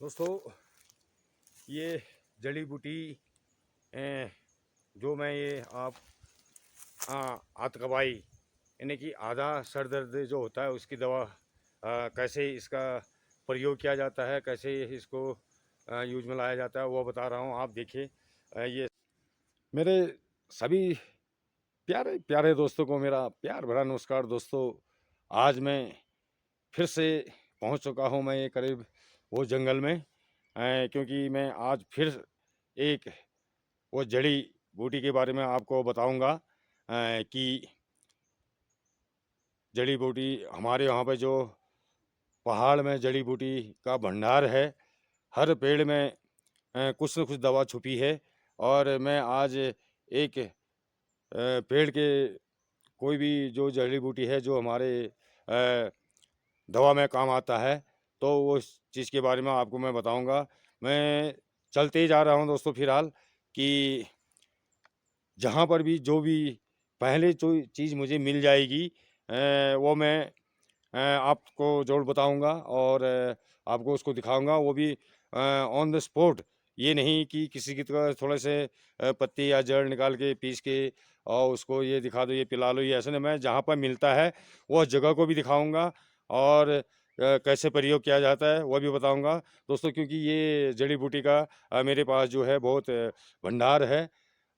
दोस्तों, ये जड़ी बूटी जो मैं ये आप आतकबाई यानी कि आधा सर दर्द जो होता है उसकी दवा कैसे इसका प्रयोग किया जाता है, कैसे इसको यूज में लाया जाता है वो बता रहा हूँ। आप देखिए, ये मेरे सभी प्यारे प्यारे दोस्तों को मेरा प्यार भरा नमस्कार। दोस्तों, आज मैं फिर से पहुँच चुका हूँ मैं ये करीब वो जंगल में, क्योंकि मैं आज फिर एक वो जड़ी बूटी के बारे में आपको बताऊंगा कि जड़ी बूटी हमारे यहाँ पे जो पहाड़ में जड़ी बूटी का भंडार है। हर पेड़ में कुछ न कुछ दवा छुपी है। और मैं आज एक पेड़ के कोई भी जो जड़ी बूटी है जो हमारे दवा में काम आता है, तो वो इस चीज़ के बारे में आपको मैं बताऊंगा। मैं चलते ही जा रहा हूँ दोस्तों, फिलहाल कि जहाँ पर भी जो भी पहले जो चीज़ मुझे मिल जाएगी वो मैं आपको ज़रूर बताऊंगा और आपको उसको दिखाऊंगा, वो भी ऑन द स्पॉट। ये नहीं कि किसी की तरह थोड़े से पत्ती या जड़ निकाल के पीस के और उसको ये दिखा दो, ये पिला लो, ये ऐसे नहीं। मैं जहाँ पर मिलता है वो जगह को भी दिखाऊंगा और कैसे प्रयोग किया जाता है वो भी बताऊंगा दोस्तों, क्योंकि ये जड़ी बूटी का मेरे पास जो है बहुत भंडार है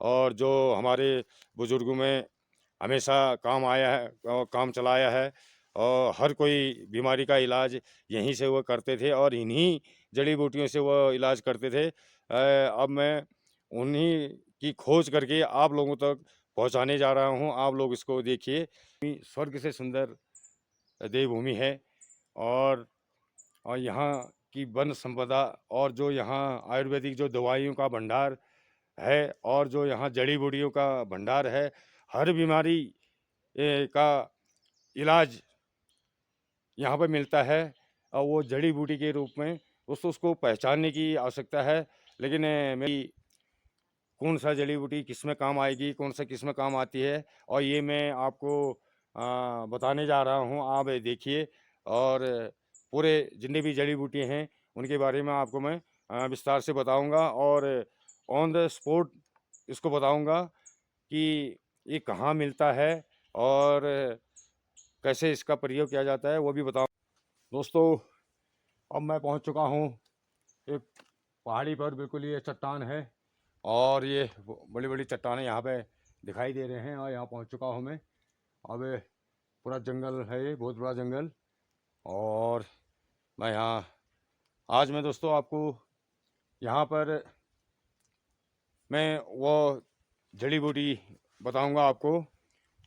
और जो हमारे बुजुर्गों में हमेशा काम आया है और काम चलाया है। और हर कोई बीमारी का इलाज यहीं से वो करते थे और इन्हीं जड़ी बूटियों से वो इलाज करते थे। अब मैं उन्हीं की खोज करके आप लोगों तक पहुंचाने जा रहा हूं। आप लोग इसको देखिए। स्वर्ग से सुंदर देवभूमि है और यहाँ की वन संपदा और जो यहाँ आयुर्वेदिक जो दवाइयों का भंडार है और जो यहाँ जड़ी बूटियों का भंडार है। हर बीमारी का इलाज यहाँ पर मिलता है और वो जड़ी बूटी के रूप में। दोस्तों, उसको पहचानने की आवश्यकता है, लेकिन मेरी कौन सा जड़ी बूटी किस में काम आएगी, कौन सा किस में काम आती है, और ये मैं आपको बताने जा रहा हूँ। आप देखिए और पूरे जितने भी जड़ी बूटी हैं उनके बारे में आपको मैं विस्तार से बताऊंगा और ऑन द स्पॉट इसको बताऊंगा कि ये कहाँ मिलता है और कैसे इसका प्रयोग किया जाता है वो भी बताऊँ। दोस्तों, अब मैं पहुंच चुका हूं एक पहाड़ी पर। बिल्कुल ये चट्टान है और ये बड़ी बड़ी चट्टानें यहाँ पे दिखाई दे रहे हैं और यहाँ पहुंच चुका हूं मैं। अब ये पूरा जंगल है, ये बहुत बड़ा जंगल। और मैं यहाँ आज मैं दोस्तों आपको यहाँ पर मैं वो जड़ी बूटी बताऊंगा आपको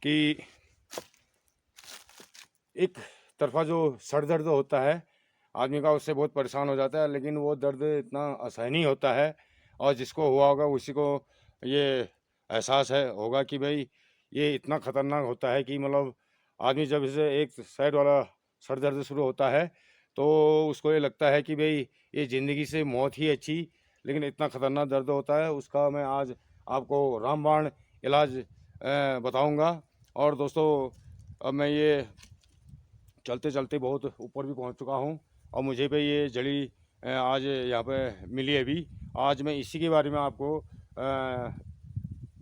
कि एक तरफा जो सर दर्द होता है आदमी का, उससे बहुत परेशान हो जाता है, लेकिन वो दर्द इतना असहनीय होता है और जिसको हुआ होगा उसी को ये एहसास है होगा कि भाई ये इतना ख़तरनाक होता है कि मतलब आदमी जब इसे एक साइड वाला सर दर्द शुरू होता है तो उसको ये लगता है कि भाई ये ज़िंदगी से मौत ही अच्छी, लेकिन इतना ख़तरनाक दर्द होता है उसका मैं आज आपको रामबाण इलाज बताऊंगा। और दोस्तों, अब मैं ये चलते चलते बहुत ऊपर भी पहुंच चुका हूं और मुझे पे ये जड़ी आज यहाँ पे मिली है। अभी आज मैं इसी के बारे में आपको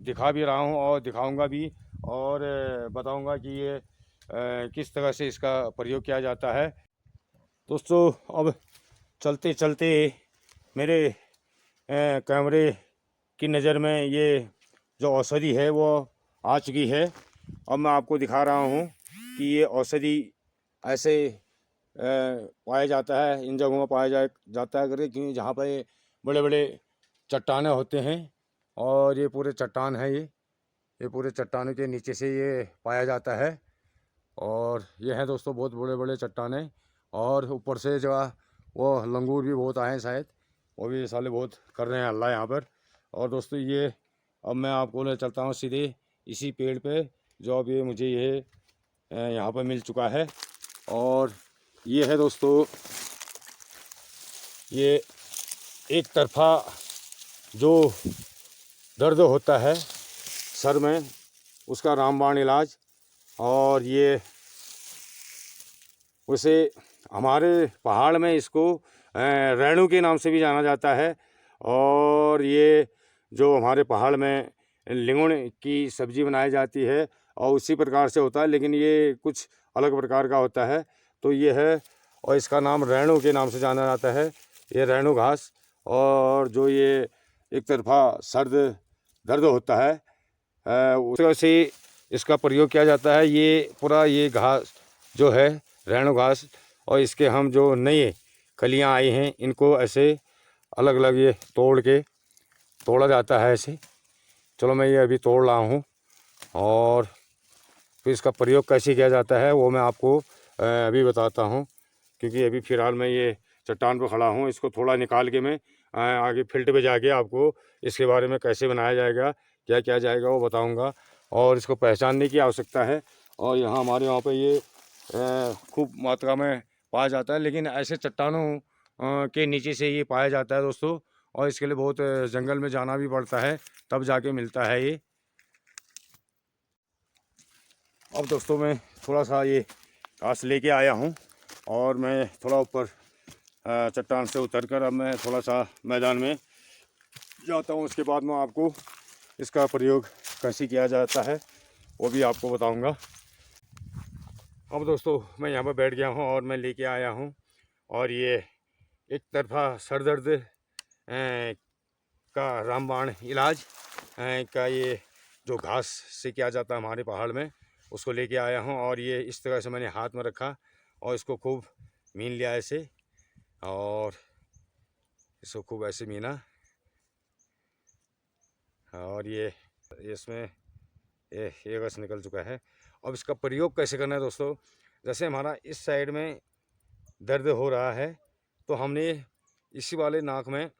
दिखा भी रहा हूं और दिखाऊंगा भी और बताऊंगा कि ये किस तरह से इसका प्रयोग किया जाता है। दोस्तों, अब चलते चलते मेरे कैमरे की नज़र में ये जो औषधि है वो आ चुकी है। अब मैं आपको दिखा रहा हूँ कि ये औषधि ऐसे पाया जाता है, इन जगहों में पाया जाता है करके, क्योंकि जहाँ पे बड़े बड़े चट्टानें होते हैं और ये पूरे चट्टान है। ये पूरे चट्टानों के नीचे से ये पाया जाता है और ये है दोस्तों बहुत बड़े बड़े चट्टानें। और ऊपर से जो है वो लंगूर भी बहुत आए हैं शायद, वो भी साले बहुत कर रहे हैं हल्ला यहाँ पर। और दोस्तों, ये अब मैं आपको ले चलता हूँ सीधे इसी पेड़ पे जो अब ये मुझे ये यहाँ पर मिल चुका है। और ये है दोस्तों, ये एक तरफा जो दर्द होता है सर में उसका रामबाण इलाज। और ये उसे हमारे पहाड़ में इसको रेणु के नाम से भी जाना जाता है। और ये जो हमारे पहाड़ में लिंगुण की सब्ज़ी बनाई जाती है और उसी प्रकार से होता है, लेकिन ये कुछ अलग प्रकार का होता है। तो ये है, और इसका नाम रेणु के नाम से जाना जाता है, ये रेणु घास। और जो ये एक तरफा दर्द होता है, उस तरह से इसका प्रयोग किया जाता है। ये पूरा ये घास जो है रेणु घास, और इसके हम जो नए कलियां आई हैं इनको ऐसे अलग अलग ये तोड़ा जाता है ऐसे। चलो मैं ये अभी तोड़ रहा हूँ, और फिर इसका प्रयोग कैसे किया जाता है वो मैं आपको अभी बताता हूँ। क्योंकि अभी फ़िलहाल मैं ये चट्टान पर खड़ा हूँ, इसको थोड़ा निकाल के मैं आगे फील्ड पे जाके आपको इसके बारे में कैसे बनाया जाएगा, क्या किया जाएगा वो बताऊँगा। और इसको पहचानने की आवश्यकता है। और यहाँ हमारे यहाँ पे ये खूब मात्रा में पाया जाता है, लेकिन ऐसे चट्टानों के नीचे से ये पाया जाता है दोस्तों। और इसके लिए बहुत जंगल में जाना भी पड़ता है, तब जाके मिलता है ये। अब दोस्तों मैं थोड़ा सा ये घास लेके आया हूँ, और मैं थोड़ा ऊपर चट्टान से उतरकर अब मैं थोड़ा सा मैदान में जाता हूँ। उसके बाद मैं आपको इसका प्रयोग कैसे किया जाता है वो भी आपको बताऊँगा। अब दोस्तों मैं यहाँ पर बैठ गया हूँ और मैं लेके आया हूँ, और ये एक तरफा सर दर्द का रामबाण इलाज का ये जो घास से किया जाता है हमारे पहाड़ में, उसको लेके आया हूँ। और ये इस तरह से मैंने हाथ में रखा और इसको खूब मीन लिया ऐसे, और इसको खूब ऐसे मीना, और ये इसमें ये रस निकल चुका है। अब इसका प्रयोग कैसे करना है दोस्तों, जैसे हमारा इस साइड में दर्द हो रहा है तो हमने इसी वाले नाक में,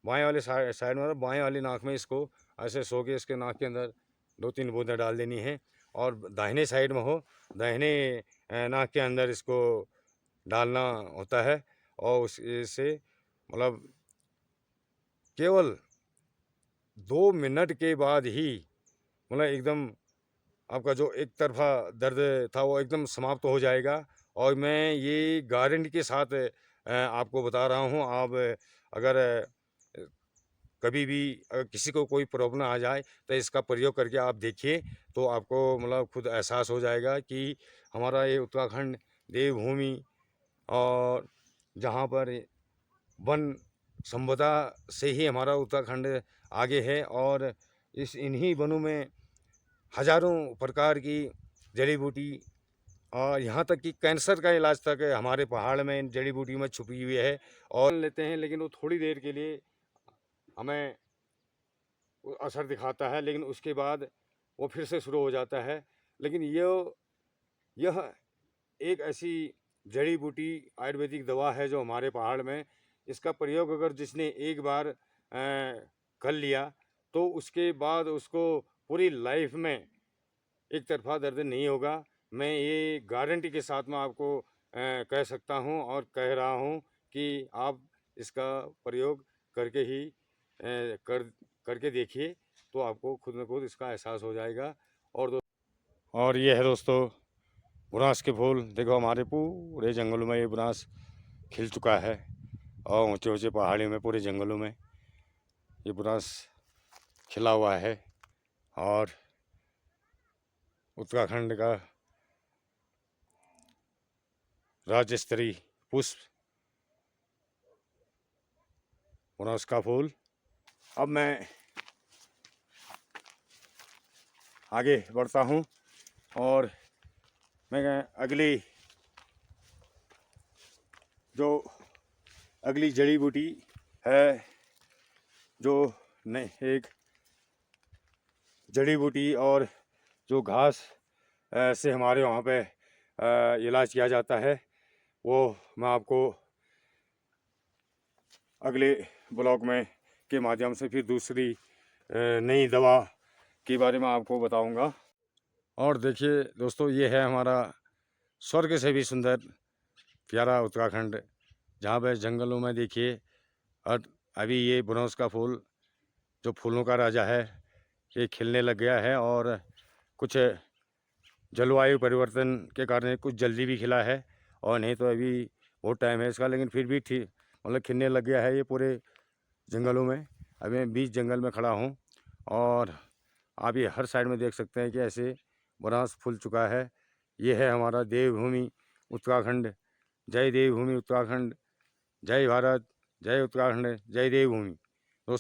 बाएं वाले साइड में, बाएं वाली नाक में इसको ऐसे सो के इसके नाक के अंदर 2-3 बूंदें डाल देनी है। और दाहिने साइड में हो, दाहिने नाक के अंदर इसको डालना होता है। और उससे मतलब केवल 2 मिनट के बाद ही मतलब एकदम आपका जो एक तरफा दर्द था वो एकदम समाप्त हो जाएगा। और मैं ये गारंटी के साथ आपको बता रहा हूँ। आप अगर कभी भी अगर किसी को कोई प्रॉब्लम आ जाए तो इसका प्रयोग करके आप देखिए, तो आपको मतलब खुद एहसास हो जाएगा कि हमारा ये उत्तराखंड देवभूमि, और जहाँ पर वन संपदा से ही हमारा उत्तराखंड आगे है। और इन्हीं वनों में हजारों प्रकार की जड़ी बूटी, और यहाँ तक कि कैंसर का इलाज तक हमारे पहाड़ में इन जड़ी बूटी में छुपी हुई है। और लेते हैं, लेकिन वो थोड़ी देर के लिए हमें असर दिखाता है, लेकिन उसके बाद वो फिर से शुरू हो जाता है। लेकिन यह एक ऐसी जड़ी बूटी आयुर्वेदिक दवा है जो हमारे पहाड़ में, इसका प्रयोग अगर जिसने एक बार कर लिया तो उसके बाद उसको पूरी लाइफ में एक तरफा दर्द नहीं होगा। मैं ये गारंटी के साथ में आपको कह सकता हूँ और कह रहा हूँ कि आप इसका प्रयोग करके ही करके देखिए, तो आपको खुद में खुद इसका एहसास हो जाएगा। और ये है दोस्तों बुरांस के फूल। देखो हमारे पूरे जंगलों में ये बुरांस खिल चुका है, और ऊंचे ऊंचे पहाड़ियों में पूरे जंगलों में ये बुरांस खिला हुआ है। और उत्तराखंड का राज्य स्तरीय पुष्प बुरांस का फूल। अब मैं आगे बढ़ता हूँ, और मैं अगली जड़ी बूटी है, जो एक जड़ी बूटी और जो घास से हमारे वहाँ पे इलाज किया जाता है, वो मैं आपको अगले ब्लॉग में के माध्यम से फिर दूसरी नई दवा के बारे में आपको बताऊंगा। और देखिए दोस्तों, ये है हमारा स्वर्ग से भी सुंदर प्यारा उत्तराखंड, जहाँ पे जंगलों में देखिए और अभी ये बुरांस का फूल जो फूलों का राजा है ये खिलने लग गया है। और कुछ जलवायु परिवर्तन के कारण कुछ जल्दी भी खिला है, और नहीं तो अभी बहुत टाइम है इसका, लेकिन फिर भी ठीक मतलब खिलने लग गया है ये पूरे जंगलों में। अभी मैं बीच जंगल में खड़ा हूँ और आप ये हर साइड में देख सकते हैं कि ऐसे बुरांस फूल चुका है। ये है हमारा देवभूमि उत्तराखंड। जय देवभूमि उत्तराखंड, जय भारत, जय उत्तराखंड, जय देवभूमि।